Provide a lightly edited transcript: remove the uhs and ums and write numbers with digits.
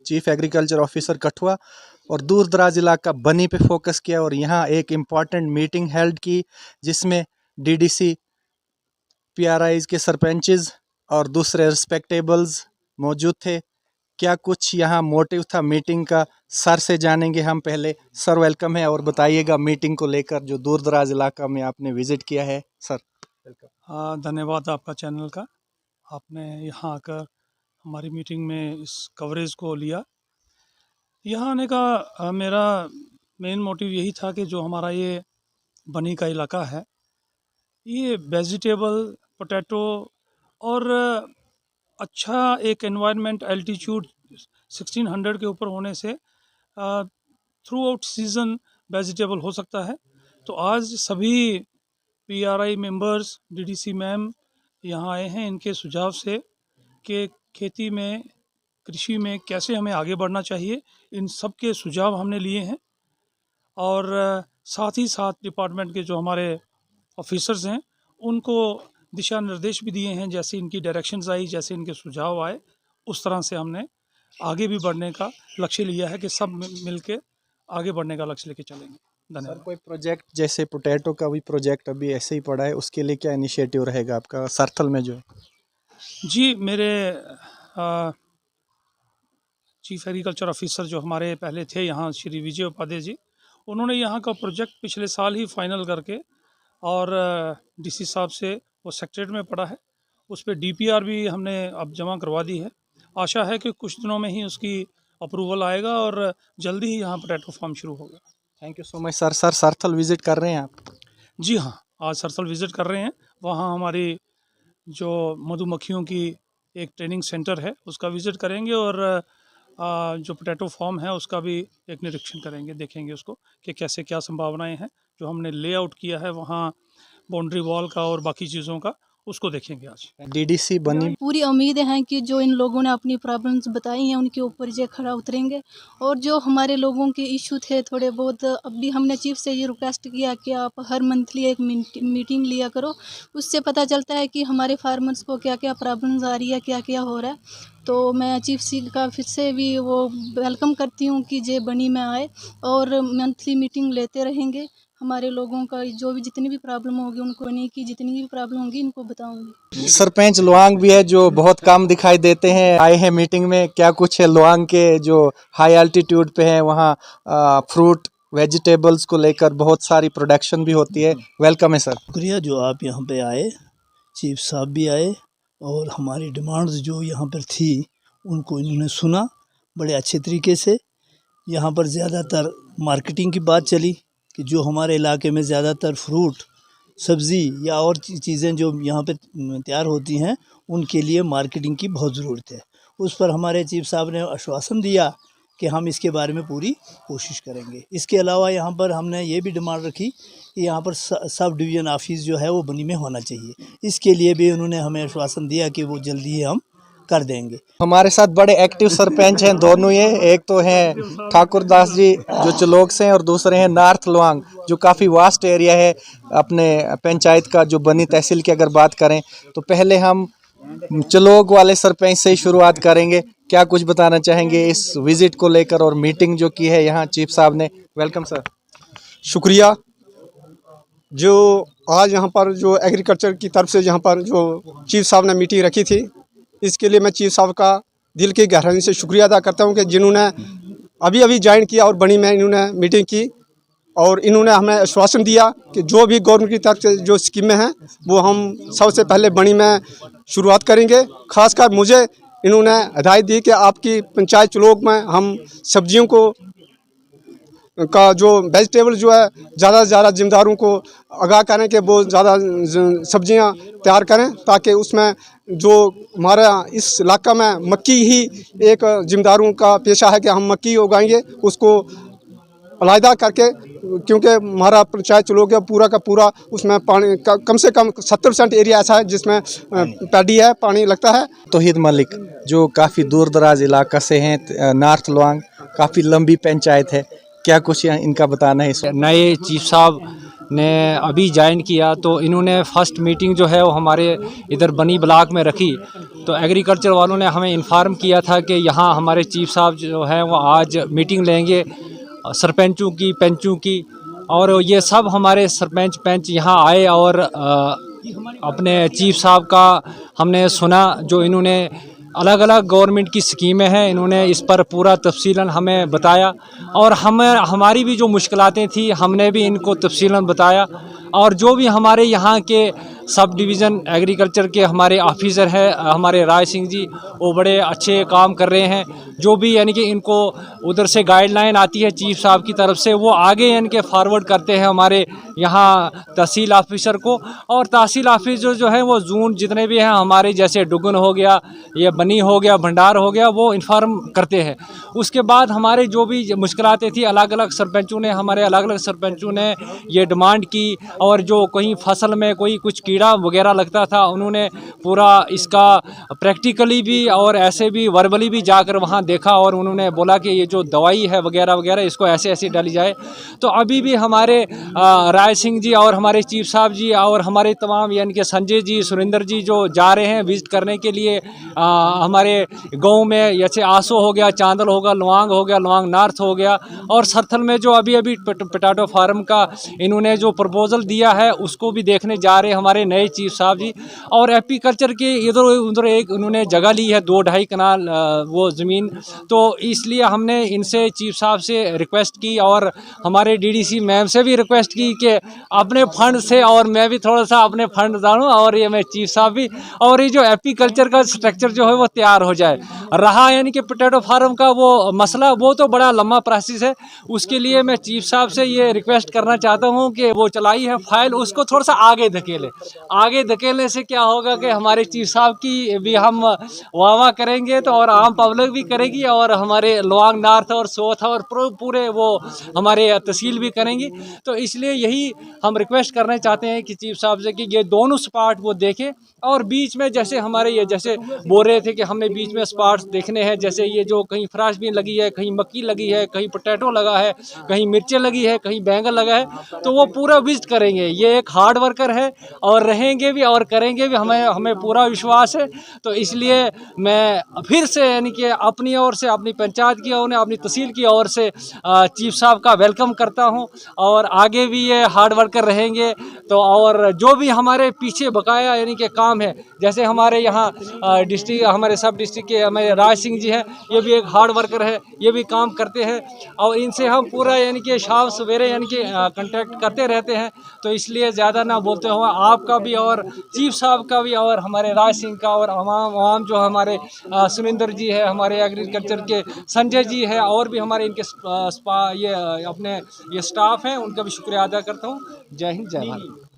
Chief agriculture officer Kathua और दूर दराज इलाका बनी पे फोकस किया और यहाँ एक इम्पॉर्टेंट मीटिंग हेल्ड की जिसमें डीडीसी, पीआरआईज के सरपंचेस और दूसरे रिस्पेक्टेबल्स मौजूद थे। क्या कुछ यहाँ मोटिव था मीटिंग का, सर से जानेंगे हम पहले। सर वेलकम है और बताइएगा मीटिंग को लेकर जो दूर दराज इलाका में आपने विजिट किया है। Sir welcome. धन्यवाद आपका चैनल का, आपने यहाँ आकर हमारी मीटिंग में इस कवरेज को लिया। यहाँ आने का मेरा मेन मोटिव यही था कि जो हमारा ये बनी का इलाका है, ये वेजिटेबल, पोटैटो और अच्छा एक एनवायरनमेंट, एल्टीट्यूड 1600 के ऊपर होने से थ्रू आउट सीज़न वेजिटेबल हो सकता है। तो आज सभी पीआरआई मेंबर्स, डीडीसी मैम यहाँ आए हैं इनके सुझाव से कि खेती में, कृषि में कैसे हमें आगे बढ़ना चाहिए, इन सब के सुझाव हमने लिए हैं। और साथ ही साथ डिपार्टमेंट के जो हमारे ऑफिसर्स हैं उनको दिशा निर्देश भी दिए हैं। जैसे इनकी डायरेक्शंस आई, जैसे इनके सुझाव आए, उस तरह से हमने आगे भी बढ़ने का लक्ष्य लिया है कि सब मिलके आगे बढ़ने का लक्ष्य लेके चलेंगे। धन्यवाद। सर कोई प्रोजेक्ट जैसे पोटैटो का भी प्रोजेक्ट अभी ऐसे ही पड़ा है, उसके लिए क्या इनिशिएटिव रहेगा आपका सरथल में जो है? जी, मेरे चीफ एग्रीकल्चर ऑफिसर जो हमारे पहले थे यहाँ, श्री विजय उपाध्याय जी, उन्होंने यहाँ का प्रोजेक्ट पिछले साल ही फाइनल करके और डीसी साहब से वो सेक्रेटरीट में पड़ा है, उस पर डीपीआर भी हमने अब जमा करवा दी है। आशा है कि कुछ दिनों में ही उसकी अप्रूवल आएगा और जल्दी ही यहाँ पोटैटो फार्म शुरू होगा। Thank you so much sir. Sir Sarthal visit कर रहे हैं आप? जी हाँ, आज सरथल विज़िट कर रहे हैं। वहाँ हमारी जो मधुमक्खियों की एक ट्रेनिंग सेंटर है उसका विज़िट करेंगे और जो पोटैटो फार्म है उसका भी एक निरीक्षण करेंगे, देखेंगे उसको कि कैसे क्या संभावनाएं हैं। जो हमने लेआउट किया है वहाँ बाउंड्री वॉल का और बाकी चीज़ों का, उसको देखेंगे आज। डीडीसी बनी पूरी उम्मीद है कि जो इन लोगों ने अपनी प्रॉब्लम्स बताई हैं उनके ऊपर ये खड़ा उतरेंगे और जो हमारे लोगों के इशू थे थोड़े बहुत, अभी हमने चीफ से ये रिक्वेस्ट किया कि आप हर मंथली एक मीटिंग लिया करो, उससे पता चलता है कि हमारे फार्मर्स को क्या क्या प्रॉब्लम्स आ रही है, क्या क्या हो रहा है। तो मैं चीफ सी का फिर से भी वो वेलकम करती हूँ कि जे बनी में आए और मंथली मीटिंग लेते रहेंगे। हमारे लोगों का जो भी जितनी भी प्रॉब्लम होगी उनको, बनी की जितनी भी प्रॉब्लम होगी इनको बताऊंगी। सरपंच लोआंग भी है जो बहुत कम दिखाई देते हैं, आए हैं मीटिंग में। क्या कुछ है लोआंग के जो हाई एल्टीट्यूड पे हैं वहाँ फ्रूट वेजिटेबल्स को लेकर बहुत सारी प्रोडक्शन भी होती है। वेलकम है सर। शुक्रिया जो आप यहाँ पे आए, चीफ साहब भी आए और हमारी डिमांड्स जो यहाँ पर थी उनको इन्होंने सुना बड़े अच्छे तरीके से। यहाँ पर ज़्यादातर मार्केटिंग की बात चली कि जो हमारे इलाके में ज़्यादातर फ्रूट, सब्ज़ी या और चीज़ें जो यहाँ पे तैयार होती हैं उनके लिए मार्केटिंग की बहुत ज़रूरत है। उस पर हमारे चीफ साहब ने आश्वासन दिया कि हम इसके बारे में पूरी कोशिश करेंगे। इसके अलावा यहाँ पर हमने ये भी डिमांड रखी कि यहाँ पर सब डिवीज़न ऑफिस जो है वो बनी में होना चाहिए। इसके लिए भी उन्होंने हमें आश्वासन दिया कि वो जल्दी ही हम कर देंगे। हमारे साथ बड़े एक्टिव सरपंच हैं दोनों ये, एक तो हैं ठाकुर दास जी जो चलोग से हैं और दूसरे हैं नार्थ लोआंग जो काफ़ी वास्ट एरिया है अपने पंचायत का। जो बनी तहसील की अगर बात करें तो पहले हम चलोग वाले सरपंच से ही शुरुआत करेंगे। क्या कुछ बताना चाहेंगे इस विजिट को लेकर और मीटिंग जो की है यहाँ चीफ साहब ने? Welcome sir. शुक्रिया। जो आज यहाँ पर जो एग्रीकल्चर की तरफ से यहाँ पर जो चीफ साहब ने मीटिंग रखी थी, इसके लिए मैं चीफ साहब का दिल की गहराई से शुक्रिया अदा करता हूँ कि जिन्होंने अभी अभी ज्वाइन किया और बनी में इन्होंने मीटिंग की और इन्होंने हमें आश्वासन दिया कि जो भी गवर्नमेंट की तरफ से जो स्कीमें हैं वो हम सबसे पहले बनी में शुरुआत करेंगे। खासकर मुझे इन्होंने हिदायत दी कि आपकी पंचायत चलोग में हम सब्जियों को का जो वेजिटेबल जो है ज़्यादा से ज़्यादा ज़िम्मेदारों को आगाह करें कि वो ज़्यादा सब्जियां तैयार करें, ताकि उसमें जो हमारा इस इलाका में मक्की ही एक ज़िम्मेदारों का पेशा है कि हम मक्की उगाएंगे, उसको अलहदा करके, क्योंकि हमारा पंचायत चलोग पूरा का पूरा उसमें पानी का कम से कम 70% एरिया ऐसा है जिसमें पैडी है, पानी लगता है। तौहीद मलिक जो काफ़ी दूर दराज इलाका से हैं, नार्थ लोआंग, काफ़ी लंबी पंचायत है, क्या कुछ इनका बताना है? नए चीफ साहब ने अभी ज्वाइन किया, तो इन्होंने फ़र्स्ट मीटिंग जो है वो हमारे इधर बनी ब्लॉक में रखी। तो एग्रीकल्चर वालों ने हमें इन्फॉर्म किया था कि यहाँ हमारे चीफ साहब जो हैं वो आज मीटिंग लेंगे सरपंचों की, पंचों की, और ये सब हमारे सरपंच पंच यहाँ आए और अपने चीफ साहब का हमने सुना। जो इन्होंने अलग अलग गवर्नमेंट की स्कीमें हैं, इन्होंने इस पर पूरा तफसीलन हमें बताया, और हमारी भी जो मुश्किलातें थी हमने भी इनको तफसीलन बताया। और जो भी हमारे यहाँ के सब डिवीज़न एग्रीकल्चर के हमारे ऑफिसर हैं, हमारे राय सिंह जी, वो बड़े अच्छे काम कर रहे हैं। जो भी यानी कि इनको उधर से गाइडलाइन आती है चीफ साहब की तरफ से, वो आगे यानी कि फॉरवर्ड करते हैं हमारे यहाँ तहसील ऑफिसर को। और तहसील ऑफिसर जो है वो जोन जितने भी हैं हमारे, जैसे डुगन हो गया, ये बनी हो गया, भंडार हो गया, वो इन्फॉर्म करते हैं। उसके बाद हमारे जो भी मुश्किलातें थी, अलग अलग सरपंचों ने ये डिमांड की, और जो कहीं फसल में कोई कुछ कीड़ा वगैरह लगता था, उन्होंने पूरा इसका प्रैक्टिकली भी और ऐसे भी वर्बली भी जाकर वहाँ देखा, और उन्होंने बोला कि ये जो दवाई है वगैरह वगैरह इसको ऐसे ऐसे डाली जाए। तो अभी भी हमारे राय सिंह जी और हमारे चीफ साहब जी और हमारे तमाम यानी कि संजय जी, सुरेंद्र जी जो जा रहे हैं विजिट करने के लिए हमारे गाँव में, जैसे आसो हो गया, चांदल होगा, लुआंग हो गया, लुआंग नॉर्थ हो गया, और सरथल में जो अभी पोटैटो फार्म का इन्होंने जो प्रपोजल दिया है उसको भी देखने जा रहे हैं हमारे नए चीफ साहब जी। और एपीकल्चर के इधर उधर एक उन्होंने जगह ली है 2-2.5 कनाल वो ज़मीन। तो इसलिए हमने इनसे चीफ साहब से रिक्वेस्ट की, और हमारे डीडीसी मैम से भी रिक्वेस्ट की कि अपने फंड से, और मैं भी थोड़ा सा अपने फंड डालूँ, और ये मैं चीफ साहब भी, और ये जो एपीकल्चर का स्ट्रक्चर जो है वो तैयार हो जाए। रहा यानी कि पोटैटो फार्म का वो मसला, वो तो बड़ा लंबा प्रोसेस है। उसके लिए मैं चीफ साहब से ये रिक्वेस्ट करना चाहता हूँ कि वो चलाई है फाइल, उसको थोड़ा सा आगे धकेलने से क्या होगा कि हमारे चीफ साहब की भी हम वाह करेंगे, तो और आम पब्लिक भी करेगी, और हमारे लुआंग नॉर्थ और साउथ और पूरे वो हमारे तहसील भी करेंगी। तो इसलिए यही हम रिक्वेस्ट करना चाहते हैं कि चीफ साहब से कि ये दोनों स्पॉट वो देखें, और बीच में जैसे हमारे ये जैसे बोल रहे थे कि हमने बीच में स्पॉट्स देखने हैं, जैसे ये जो कहीं फ्राश बीन लगी है, कहीं मक्की लगी है, कहीं पोटैटो लगा है, कहीं मिर्चें लगी है, कहीं बैंगन लगा है, तो वो पूरा विजिट करेंगे। ये एक हार्ड वर्कर है और रहेंगे भी और करेंगे भी, हमें पूरा विश्वास है। तो इसलिए मैं फिर से यानी कि अपनी ओर से, अपनी पंचायत की ओर, अपनी तहसील की ओर से चीफ साहब का वेलकम करता हूं, और आगे भी ये हार्ड वर्कर रहेंगे। तो और जो भी हमारे पीछे बकाया यानी कि काम है, जैसे हमारे यहाँ डिस्ट्रिक्ट, हमारे सब डिस्ट्रिक्ट के हमारे राज सिंह जी हैं, ये भी एक हार्ड वर्कर है, ये भी काम करते हैं, और इनसे हम पूरा यानी कि शाम सवेरे यानी कि कांटेक्ट करते रहते हैं। तो इसलिए ज़्यादा ना बोलते हुए आपका भी और चीफ साहब का भी और हमारे राज सिंह का और आवाम जो हमारे सुरेंद्र जी है, हमारे एग्रीकल्चर के संजय जी है, और भी हमारे इनके ये अपने ये स्टाफ हैं, उनका भी शुक्रिया अदा करता हूँ। जय हिंद, जय भारत।